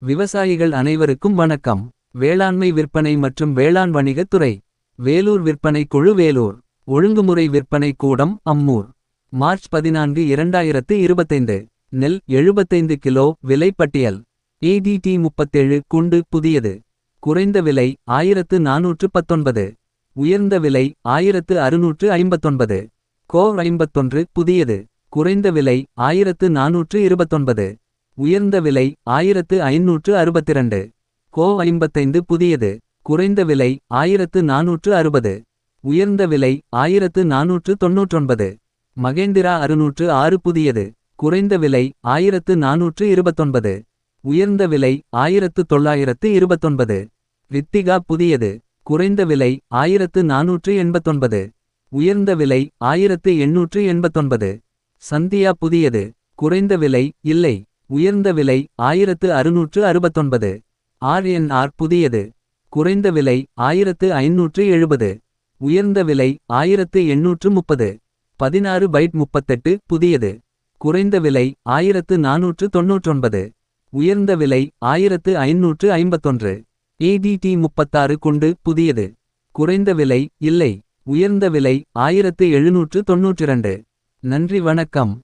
விவசாயிகள் அனைவருக்கும் வணக்கம். வேளாண்மை விற்பனை மற்றும் வேளாண் வணிகத் துறை. வேலூர் விற்பனை குழு வேலூர். ஒழுங்குமுறை விற்பனை கூடம் அம்மூர். மார்ச் 14 2025. நெல் 75 கிலோ விலை பட்டியல். ADT 37 குண்டு புதியது. குறைந்த விலை 1419. உயர்ந்த விலை 1659. கோ 51 புதியது. குறைந்த விலை 1429. உயர்ந்த விலை 1562. கோ 55 புதியது. குறைந்த விலை 1460. உயர்ந்த விலை 1499. மகேந்திரா 606 புதியது. குறைந்த விலை 1429. உயர்ந்த விலை 1929. ரித்திகா புதியது. குறைந்த விலை 1489. உயர்ந்த விலை 1889. சந்தியா புதியது. குறைந்த விலை இல்லை. உயர்ந்த விலை 1669. RNR புதியது. குறைந்த விலை 1570. உயர்ந்த விலை 1830. 16 பைட் 38 புதியது. குறைந்த விலை 1499. உயர்ந்த விலை 1551. ADT 36 குண்டு புதியது. குறைந்த விலை இல்லை. உயர்ந்த விலை 1792. நன்றி வணக்கம்.